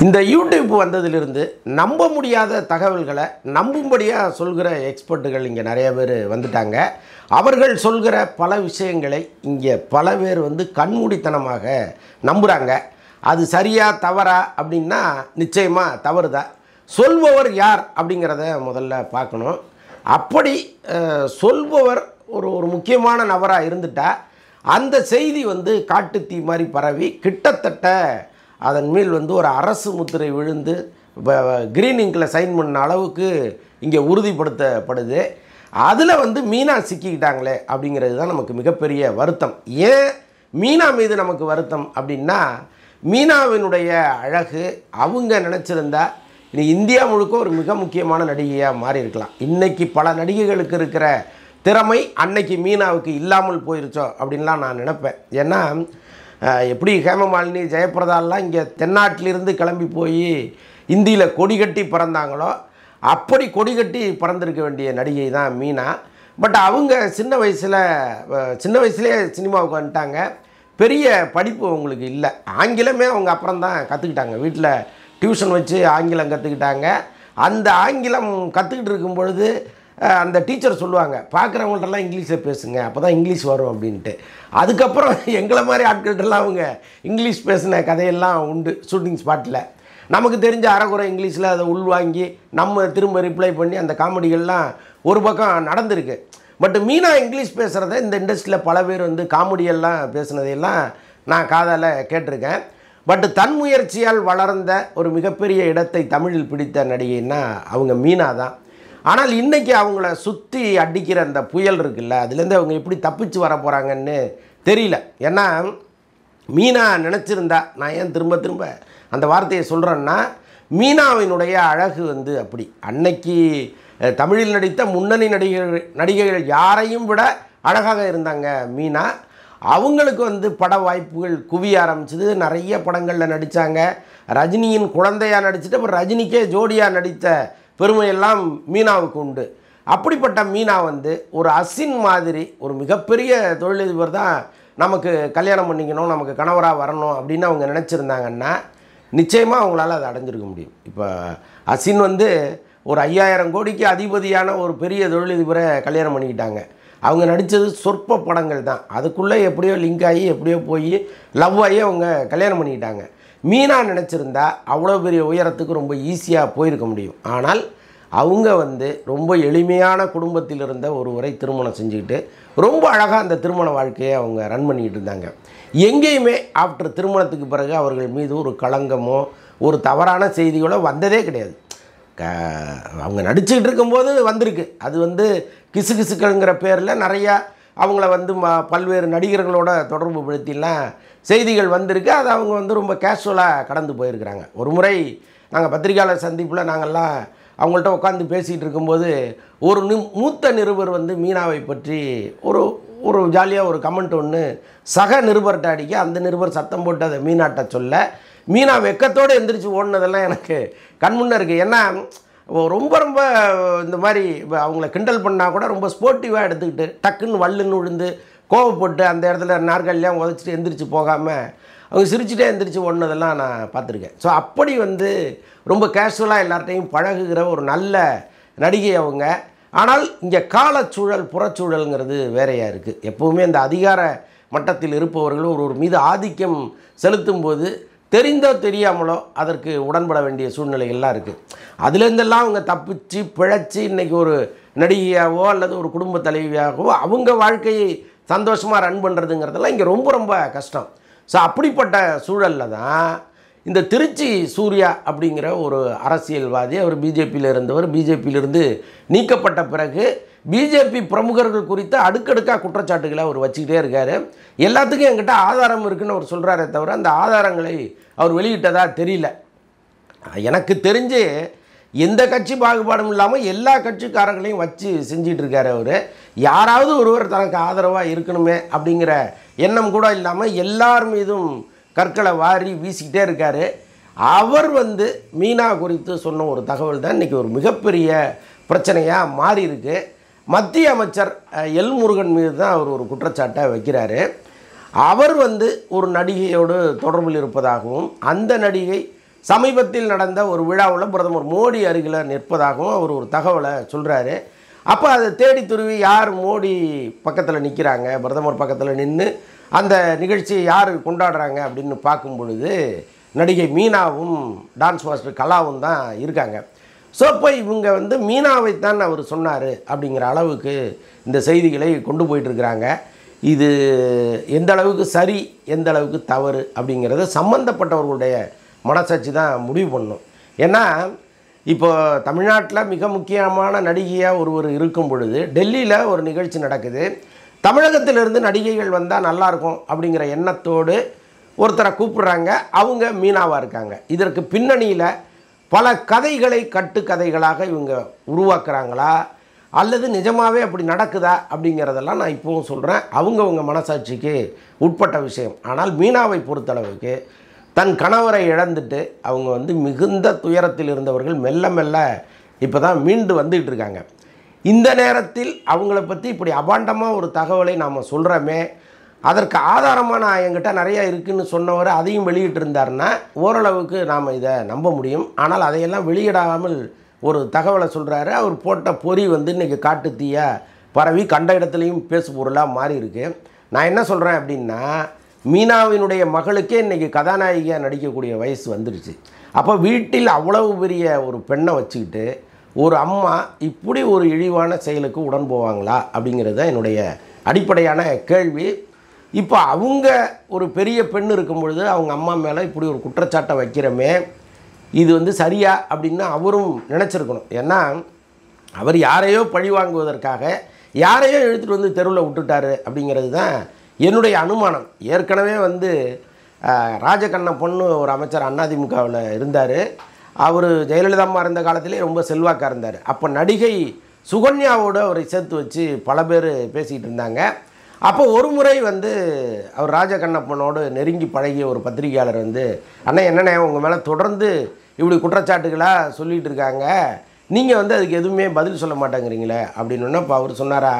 இந்த யூடியூப் வந்ததிலிருந்து நம்ப முடியாத தகவல்களை நம்பும்படியாக சொல்கிற எக்ஸ்பர்ட்டுகள் இங்கே நிறைய பேர் வந்துட்டாங்க. அவர்கள் சொல்கிற பல விஷயங்களை இங்கே பல பேர் கண்மூடித்தனமாக நம்புகிறாங்க. அது சரியா தவறா அப்படின்னா நிச்சயமாக தவறு தான். சொல்பவர் யார் அப்படிங்கிறத முதல்ல பார்க்கணும். அப்படி சொல்பவர் ஒரு முக்கியமான நபராக இருந்துட்டால் அந்த செய்தி காட்டுத்தீ மாதிரி பரவி கிட்டத்தட்ட அதன் மேல் ஒரு அரசு முத்திரை விழுந்து கிரீன் இங்கில் சைன் பண்ண அளவுக்கு இங்கே உறுதிப்படுத்தப்படுது. அதில் மீனா சிக்கிக்கிட்டாங்களே அப்படிங்கிறது தான் நமக்கு மிகப்பெரிய வருத்தம். ஏன் மீனா மீது நமக்கு வருத்தம் அப்படின்னா, மீனாவினுடைய அழகு அவங்க நினச்சிருந்தா இனி இந்தியா முழுக்க ஒரு மிக முக்கியமான நடிகையாக மாறி இருக்கலாம். இன்றைக்கி பல நடிகைகளுக்கு இருக்கிற திறமை அன்னைக்கு மீனாவுக்கு இல்லாமல் போயிருச்சோ அப்படின்லாம் நான் நினைப்பேன். ஏன்னா எப்படி ஹேமமாலினி ஜெயபிரதாலாம் இங்கே தென்னாட்டிலிருந்து கிளம்பி போய் இந்தியில் கொடி கட்டி பறந்தாங்களோ அப்படி கொடி கட்டி பறந்திருக்க வேண்டிய நடிகை தான் மீனா. பட் அவங்க சின்ன வயசுலேயே சினிமாவுக்கு வந்துட்டாங்க. பெரிய படிப்பு அவங்களுக்கு இல்லை. ஆங்கிலமே அவங்க அப்புறம் தான் கற்றுக்கிட்டாங்க. வீட்டில் டியூஷன் வச்சு ஆங்கிலம் கற்றுக்கிட்டாங்க. அந்த ஆங்கிலம் கற்றுக்கிட்டு இருக்கும் பொழுது அந்த டீச்சர் சொல்லுவாங்க, பார்க்குறவங்கள்ட்டெல்லாம் இங்கிலீஷில் பேசுங்க, அப்போ தான் இங்கிலீஷ் வரும் அப்படின்ட்டு. அதுக்கப்புறம் எங்களை மாதிரி ஆட்கள்கிட்டலாம் அவங்க இங்கிலீஷ் பேசின கதையெல்லாம் உண்டு. ஷூட்டிங் ஸ்பாட்டில் நமக்கு தெரிஞ்ச அரைக்குறை இங்கிலீஷில் அதை உள்வாங்கி நம்ம திரும்ப ரிப்ளை பண்ணி அந்த காமெடிகள்லாம் ஒரு பக்கம் நடந்திருக்கு. பட் மீனா இங்கிலீஷ் பேசுகிறத இந்த இண்டஸ்ட்ரியில் பல பேர் காமெடியெல்லாம் பேசுனதையெல்லாம் நான் காதால் கேட்டிருக்கேன். பட் தன் முயற்சியால் வளர்ந்த ஒரு மிகப்பெரிய இடத்தை தமிழில் பிடித்த நடிகைன்னா அவங்க மீனா தான். ஆனால் இன்றைக்கி அவங்கள சுற்றி அடிக்கிற அந்த புயல் இருக்குல்ல, அதுலேருந்து அவங்க எப்படி தப்பிச்சு வர போகிறாங்கன்னு தெரியல. ஏன்னா மீனா நினச்சிருந்தா, நான் ஏன் திரும்ப திரும்ப அந்த வார்த்தையை சொல்கிறேன்னா, மீனாவினுடைய அழகு அப்படி அன்னைக்கு தமிழில் நடித்த முன்னணி நடிகைகள் யாரையும் விட அழகாக இருந்தாங்க மீனா. அவங்களுக்கு பட வாய்ப்புகள் குவிய ஆரம்பிச்சது. நிறைய படங்களில் நடித்தாங்க. ரஜினியின் குழந்தையாக நடிச்சுட்டு அப்புறம் ரஜினிக்கே ஜோடியாக நடித்த பெருமையெல்லாம் மீனாவுக்கு உண்டு. அப்படிப்பட்ட மீனா ஒரு அசின் மாதிரி ஒரு மிகப்பெரிய தொழிலதிபர் தான் நமக்கு கல்யாணம் பண்ணிக்கணும், நமக்கு கணவராக வரணும் அப்படின்னு அவங்க நினச்சிருந்தாங்கன்னா நிச்சயமாக அவங்களால அதை அடைஞ்சிருக்க முடியும். இப்போ அசின் ஒரு 5000 கோடிக்கு அதிபதியான ஒரு பெரிய தொழிலதிபரை கல்யாணம் பண்ணிக்கிட்டாங்க. அவங்க நடித்தது சொற்ப படங்கள் தான். அதுக்குள்ளே எப்படியோ லிங்க் ஆகி எப்படியோ போய் லவ் ஆகி அவங்க கல்யாணம் பண்ணிக்கிட்டாங்க. மீனா நினச்சிருந்தா அவ்வளோ பெரிய உயரத்துக்கு ரொம்ப ஈஸியாக போயிருக்க முடியும். ஆனால் அவங்க ரொம்ப எளிமையான குடும்பத்தில் இருந்த ஒருவரை திருமணம் செஞ்சுக்கிட்டு ரொம்ப அழகாக அந்த திருமண வாழ்க்கையை அவங்க ரன் பண்ணிக்கிட்டு இருந்தாங்க. எங்கேயுமே ஆஃப்டர் திருமணத்துக்கு பிறகு அவர்கள் மீது ஒரு களங்கமோ ஒரு தவறான செய்திகளோ வந்ததே கிடையாது. அவங்க நடிச்சுக்கிட்டு இருக்கும்போது வந்திருக்கு. அது கிசுகிசுக்கள்ங்கிற பேரில் நிறையா அவங்கள பல்வேறு நடிகர்களோட தொடர்பு படுத்திலாம் செய்திகள் வந்திருக்கு. அது அவங்க ரொம்ப கேஷுவலாக கடந்து போயிருக்கிறாங்க. ஒரு முறை நாங்கள் பத்திரிகையாளர் சந்திப்பில் நாங்கள்லாம் அவங்கள்ட்ட உட்காந்து பேசிகிட்டு இருக்கும்போது ஒரு மூத்த நிருபர் மீனாவை பற்றி ஒரு ஜாலியாக ஒரு கமெண்ட் ஒன்று சக நிருபர்கிட்ட அடிக்க, அந்த நிருபர் சத்தம் போட்டு அதை மீனாட்ட சொல்ல, மீனா வெக்கத்தோடு எந்திரிச்சு ஓடினதெல்லாம் எனக்கு கண்முன்னே இருக்குது. ஏன்னா ரொம்ப இந்த மாதிரி அவங்கள கிண்டல் பண்ணால் கூட ரொம்ப ஸ்போர்ட்டிவாக எடுத்துக்கிட்டு டக்குன்னு வல்லுன்னு விழுந்து கோவப்பட்டு அந்த இடத்துல நாற்காலிலாம் உதச்சிட்டு எந்திரிச்சு போகாமல் அவங்க சிரிச்சுட்டே எந்திரிச்சு ஓடினதெல்லாம் நான் பார்த்துருக்கேன். ஸோ அப்படி ரொம்ப கேஷுவலாக எல்லார்ட்டையும் பழகுகிற ஒரு நல்ல நடிகை அவங்க. ஆனால் இங்கே காலச்சூழல் புறச்சூழலுங்கிறது வேறையாக இருக்குது. எப்போவுமே இந்த அதிகார மட்டத்தில் இருப்பவர்கள் ஒரு மீது ஆதிக்கம் செலுத்தும் போது தெரிந்தோ தெரியாமலோ அதற்கு உடன்பட வேண்டிய சூழ்நிலைகள்லாம் இருக்குது. அதுலேருந்தெல்லாம் அவங்க தப்பிச்சு பிழைச்சி இன்றைக்கி ஒரு நடிகையாகவோ அல்லது ஒரு குடும்ப தலைவியாகவோ அவங்க வாழ்க்கையை சந்தோஷமாக ரன் பண்ணுறதுங்கிறதெல்லாம் இங்கே ரொம்ப கஷ்டம். ஸோ அப்படிப்பட்ட சூழலில் தான் இந்த திருச்சி சூர்யா அப்படிங்கிற ஒரு அரசியல்வாதி, அவர் பிஜேபியில் இருந்தவர், பிஜேபியிலிருந்து நீக்கப்பட்ட பிறகு பிஜேபி பிரமுகர்கள் குறித்து அடுக்கடுக்காக குற்றச்சாட்டுகளை அவர் வச்சுக்கிட்டே இருக்கார். எல்லாத்துக்கும் என்கிட்ட ஆதாரம் இருக்குதுன்னு அவர் சொல்கிறாரே தவிர அந்த ஆதாரங்களை அவர் வெளியிட்டதாக தெரியல. எனக்கு தெரிஞ்சு எந்த கட்சி பாகுபாடும் இல்லாமல் எல்லா கட்சிக்காரங்களையும் வச்சு செஞ்சிகிட்ருக்காரு அவர். யாராவது ஒருவர் தனக்கு ஆதரவாக இருக்கணுமே அப்படிங்கிற எண்ணம் கூட இல்லாமல் எல்லார் மீதும் கற்களை வாரி வீசிக்கிட்டே இருக்கார். அவர் மீனா குறித்து சொன்ன ஒரு தகவல் தான் இன்றைக்கி ஒரு மிகப்பெரிய பிரச்சனையாக மாறி இருக்கு. மத்திய அமைச்சர் எல் முருகன் மீது தான் அவர் ஒரு குற்றச்சாட்டை வைக்கிறாரு. அவர் ஒரு நடிகையோடு தொடர்பில் இருப்பதாகவும் அந்த நடிகை சமீபத்தில் நடந்த ஒரு விழாவில் பிரதமர் மோடி அருகில் நிற்பதாகவும் அவர் ஒரு தகவலை சொல்கிறாரு. அப்போ அதை தேடி துருவி யார் மோடி பக்கத்தில் நிற்கிறாங்க, பிரதமர் பக்கத்தில் நின்று அந்த நிகழ்ச்சியை யார் கொண்டாடுறாங்க அப்படின்னு பார்க்கும் பொழுது நடிகை மீனாவும் டான்ஸ் மாஸ்டர் கலாவும் தான் இருக்காங்க. ஸோ இப்போ இவங்க வந்து மீனாவைத்தான் அவர் சொன்னார் அப்படிங்கிற அளவுக்கு இந்த செய்திகளை கொண்டு போயிட்டுருக்கிறாங்க. இது எந்த அளவுக்கு சரி எந்த அளவுக்கு தவறு அப்படிங்கிறத சம்மந்தப்பட்டவர்களுடைய மனசாட்சி தான் முடிவு பண்ணணும். ஏன்னா இப்போ தமிழ்நாட்டில் மிக முக்கியமான நடிகையாக ஒருவர் இருக்கும் பொழுது டெல்லியில் ஒரு நிகழ்ச்சி நடக்குது. தமிழகத்திலிருந்து நடிகைகள் வந்தால் நல்லாயிருக்கும் அப்படிங்கிற எண்ணத்தோடு ஒருத்தரை கூப்பிடுறாங்க. அவங்க மீனாவாக இருக்காங்க. இதற்கு பின்னணியில் பல கதைகளை கட்டுக்கதைகளாக இவங்க உருவாக்குறாங்களா அல்லது நிஜமாகவே அப்படி நடக்குதா அப்படிங்கிறதெல்லாம் நான் இப்போவும் சொல்கிறேன். அவங்கவுங்க மனசாட்சிக்கு உட்பட்ட விஷயம். ஆனால் மீனாவை பொறுத்தளவுக்கு தன் கணவரை இழந்துட்டு அவங்க வந்து மிகுந்த துயரத்தில் இருந்தவர்கள் மெல்ல மெல்ல இப்போ தான் மீண்டு வந்துக்கிட்டு இருக்காங்க. இந்த நேரத்தில் அவங்கள பற்றி இப்படி அபாண்டமாக ஒரு தகவலை நாம் சொல்கிறோமே, அதற்கு ஆதாரமாக நான் என்கிட்ட நிறையா இருக்குதுன்னு சொன்னவர் அதையும் வெளியிட்டிருந்தாருன்னா ஓரளவுக்கு நாம் இதை நம்ப முடியும். ஆனால் அதையெல்லாம் வெளியிடாமல் ஒரு தகவலை சொல்கிறாரு. அவர் போட்ட பொறி வந்து இன்றைக்கி காட்டு தீயாக பரவி கண்ட இடத்துலையும் பேசு பொருளாக மாறி இருக்கு. நான் என்ன சொல்கிறேன் அப்படின்னா, மீனாவினுடைய மகளுக்கே இன்றைக்கி கதாநாயகியாக நடிக்கக்கூடிய வயசு வந்துடுச்சு. அப்போ வீட்டில் அவ்வளவு பெரிய ஒரு பெண்ணை வச்சுக்கிட்டு ஒரு அம்மா இப்படி ஒரு இழிவான செயலுக்கு உடன் போவாங்களா அப்படிங்கிறது தான் என்னுடைய அடிப்படையான கேள்வி. இப்போ அவங்க ஒரு பெரிய பெண் இருக்கும் பொழுது அவங்க அம்மா மேலே இப்படி ஒரு குற்றச்சாட்டை வைக்கிறோமே, இது வந்து சரியா அப்படின்னு அவரும் நினச்சிருக்கணும். ஏன்னா அவர் யாரையோ பழி வாங்குவதற்காக யாரையோ இழுத்துட்டு வந்து தெருவில் விட்டுட்டாரு அப்படிங்கிறது தான் என்னுடைய அனுமானம். ஏற்கனவே வந்து ராஜகண்ணப்பன்னு ஒரு அமைச்சர் அதிமுகவில் இருந்தார். அவர் ஜெயலலிதா அம்மா இருந்த காலத்திலே ரொம்ப செல்வாக்காக இருந்தார். அப்போ நடிகை சுகன்யாவோடு அவரை சேர்த்து வச்சு பல பேர் பேசிகிட்டு இருந்தாங்க. அப்போ ஒரு முறை வந்து அவர் ராஜகண்ணப்பனோடு நெருங்கி பழகிய ஒரு பத்திரிகையாளர் வந்து, அண்ணா என்னண்ணே உங்கள் மேலே தொடர்ந்து இப்படி குற்றச்சாட்டுகளாக சொல்லிகிட்டு இருக்காங்க, நீங்கள் வந்து அதுக்கு எதுவுமே பதில் சொல்ல மாட்டேங்கிறீங்களே அப்படின்னு. இப்போ அவர் சொன்னாரா,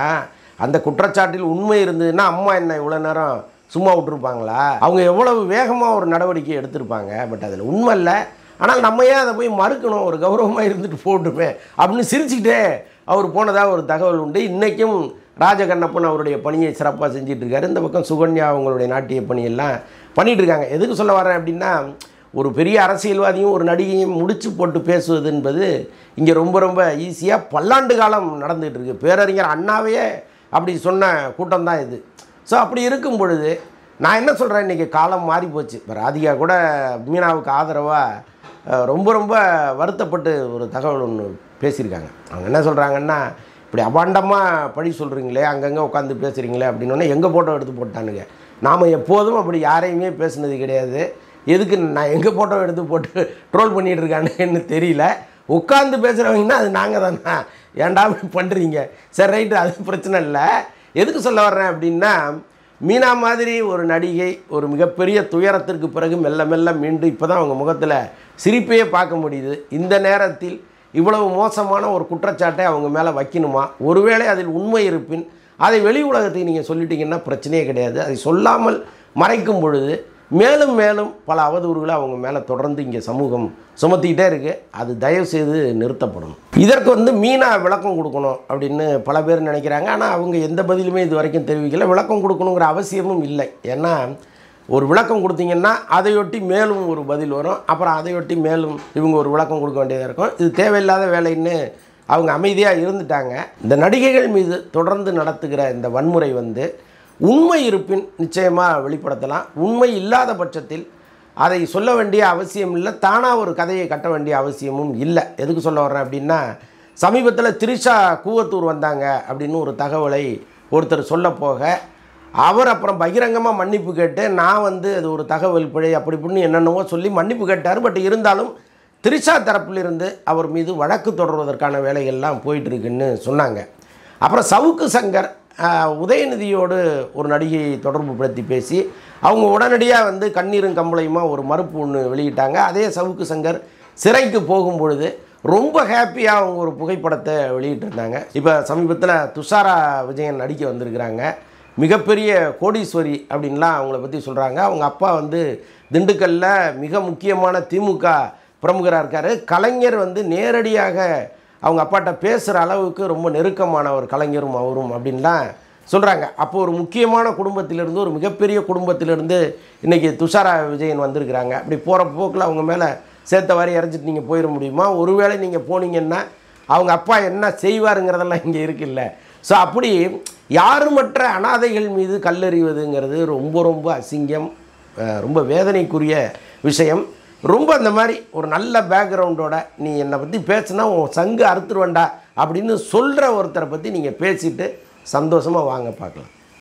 அந்த குற்றச்சாட்டில் உண்மை இருந்ததுன்னா அம்மா என்ன இவ்வளோ நேரம் சும்மா விட்டுருப்பாங்களா? அவங்க எவ்வளவு வேகமாக ஒரு நடவடிக்கை எடுத்திருப்பாங்க. பட் அதில் உண்மை இல்லை. ஆனால் நம்ம ஏன் அதை போய் மறுக்கணும், ஒரு கௌரவமாக இருந்துட்டு போட்டுமே அப்படின்னு சிரிச்சுக்கிட்டே அவர் போனதாக ஒரு தகவல் உண்டு. இன்றைக்கும் ராஜகண்ணப்பன் அவருடைய பணியை சிறப்பாக செஞ்சிட்ருக்காரு. இந்த பக்கம் சுகன்யா அவங்களுடைய நாட்டிய பணியெல்லாம் பண்ணிகிட்ருக்காங்க. எதுக்கு சொல்ல வரேன் அப்படின்னா, ஒரு பெரிய அரசியல்வாதியும் ஒரு நடிகையும் முடிச்சு போட்டு பேசுவது என்பது இங்கே ரொம்ப ரொம்ப ஈஸியாக பல்லாண்டு காலம் நடந்துகிட்டு இருக்குது. பேரறிஞர் அண்ணாவையே அப்படி சொன்ன கூட்டம் தான் இது. ஸோ அப்படி இருக்கும் பொழுது நான் என்ன சொல்கிறேன், இன்றைக்கி காலம் மாறி போச்சு. இப்போ ராதிகா கூட மீனாவுக்கு ஆதரவாக ரொம்ப ரொம்ப வருத்தப்பட்டு ஒரு தகவல் ஒன்று பேசியிருக்காங்க. அவங்க என்ன சொல்கிறாங்கன்னா, இப்படி அபாண்டமாக பழி சொல்கிறீங்களே, அங்கங்கே உட்காந்து பேசுகிறீங்களே அப்படின்னோடனே எங்கள் ஃபோட்டோ எடுத்து போட்டானுங்க. நாம் எப்போதும் அப்படி யாரையுமே பேசுனது கிடையாது. எதுக்கு நான் எங்கள் ஃபோட்டோ எடுத்து போட்டு ட்ரோல் பண்ணிகிட்டு இருக்கானுன்னு தெரியல. உட்காந்து பேசுகிறவங்கன்னா அது நாங்கள் தானே, ஏன்டா இப்படி பண்ணுறீங்க? சரி ரைட்டு, அது பிரச்சனை இல்லை. எதுக்கு சொல்ல வர்றேன் அப்படின்னா, மீனா மாதிரி ஒரு நடிகை ஒரு மிகப்பெரிய துயரத்திற்கு பிறகு மெல்ல மெல்ல மீண்டும் இப்போ தான் அவங்க முகத்தில் சிரிப்பையே பார்க்க முடியுது. இந்த நேரத்தில் இவ்வளவு மோசமான ஒரு குற்றச்சாட்டை அவங்க மேலே வைக்கணுமா? ஒருவேளை அதில் உண்மை இருப்பின் அதை வெளி உலகத்துக்கு நீங்கள் சொல்லிட்டீங்கன்னா பிரச்சனையே கிடையாது. அதை சொல்லாமல் மறைக்கும் பொழுது மேலும் மேலும் பல அவதூறுகளை அவங்க மேலே தொடர்ந்து இங்கே சமூகம் சுமத்திக்கிட்டே இருக்குது. அது தயவு செய்து நிறுத்தப்படணும். இதற்கு வந்து மீனா விளக்கம் கொடுக்கணும் அப்படின்னு பல பேர் நினைக்கிறாங்க. ஆனால் அவங்க எந்த பதிலுமே இது வரைக்கும் தெரிவிக்கலை. விளக்கம் கொடுக்கணுங்கிற அவசியமும் இல்லை. ஏன்னா ஒரு விளக்கம் கொடுத்தீங்கன்னா அதையொட்டி மேலும் ஒரு பதில் வரும். அப்புறம் அதையொட்டி மேலும் இவங்க ஒரு விளக்கம் கொடுக்க வேண்டியதாக இருக்கும். இது தேவையில்லாத வேலைன்னு அவங்க அமைதியாக இருந்துட்டாங்க. இந்த நடிகைகள் மீது தொடர்ந்து நடத்துகிற இந்த வன்முறை வந்து உண்மை இருப்பின் நிச்சயமாக வெளிப்படுத்தலாம். உண்மை இல்லாத பட்சத்தில் அதை சொல்ல வேண்டிய அவசியம் இல்லை. தானாக ஒரு கதையை கட்ட வேண்டிய அவசியமும் இல்லை. எதுக்கு சொல்ல வர்றேன் அப்படின்னா, சமீபத்தில் திரிஷா கூவத்தூர் வந்தாங்க அப்படின்னு ஒரு தகவலை ஒருத்தர் சொல்ல போக அவர் அப்புறம் பகிரங்கமாக மன்னிப்பு கேட்டு, நான் வந்து அது ஒரு தகவல் பிழை அப்படி இப்படின்னு என்னென்னவோ சொல்லி மன்னிப்பு கேட்டார். பட் இருந்தாலும் திரிஷா தரப்பிலிருந்து அவர் மீது வழக்கு தொடர்வதற்கான வேலைகள்லாம் போயிட்டுருக்குன்னு சொன்னாங்க. அப்புறம் சவுக்கு சங்கர் உதயநிதியோடு ஒரு நடிகையை தொடர்பு படுத்தி பேசி அவங்க உடனடியாக வந்து கண்ணீரும் கம்பளையுமா ஒரு மறுப்பு ஒன்று வெளியிட்டாங்க. அதே சவுக்கு சங்கர் சிறைக்கு போகும்பொழுது ரொம்ப ஹாப்பியாக அவங்க ஒரு புகைப்படத்தை வெளியிட்டிருந்தாங்க. இப்போ சமீபத்தில் துஷாரா விஜயன் நடிக்க வந்திருக்கிறாங்க. மிகப்பெரிய கோடீஸ்வரி அப்படின்லாம் அவங்கள பற்றி சொல்கிறாங்க. அவங்க அப்பா வந்து திண்டுக்கல்ல மிக முக்கியமான திமுக பிரமுகராக இருக்கார். கலைஞர் வந்து நேரடியாக அவங்க அப்பாட்ட பேசுகிற அளவுக்கு ரொம்ப நெருக்கமானவர் கலைஞரும் அவரும் அப்படின்லாம் சொல்கிறாங்க. அப்போ ஒரு முக்கியமான குடும்பத்திலிருந்து, ஒரு மிகப்பெரிய குடும்பத்திலிருந்து இன்றைக்கி துஷாரா விஜயன் வந்திருக்கிறாங்க. அப்படி போகிற போக்கில் அவங்க மேலே சேர்த்த வாரி இறஞ்சிட்டு நீங்கள் போயிட முடியுமா? ஒருவேளை நீங்கள் போனீங்கன்னா அவங்க அப்பா என்ன செய்வாருங்கிறதெல்லாம் இங்கே இருக்குல்ல. ஸோ அப்படி யாருமற்ற அனாதைகள் மீது கல்லெறிவதுங்கிறது ரொம்ப ரொம்ப அசிங்கம், ரொம்ப வேதனைக்குரிய விஷயம். ரொம்ப அந்த மாதிரி ஒரு நல்ல பேக்ரவுண்டோட நீ என்னை பற்றி பேசுனா உன் சங்கு அறுத்துருவேண்டா அப்படின்னு சொல்கிற ஒருத்தரை பற்றி நீங்கள் பேசிட்டு சந்தோஷமாக வாங்க பார்க்கலாம்.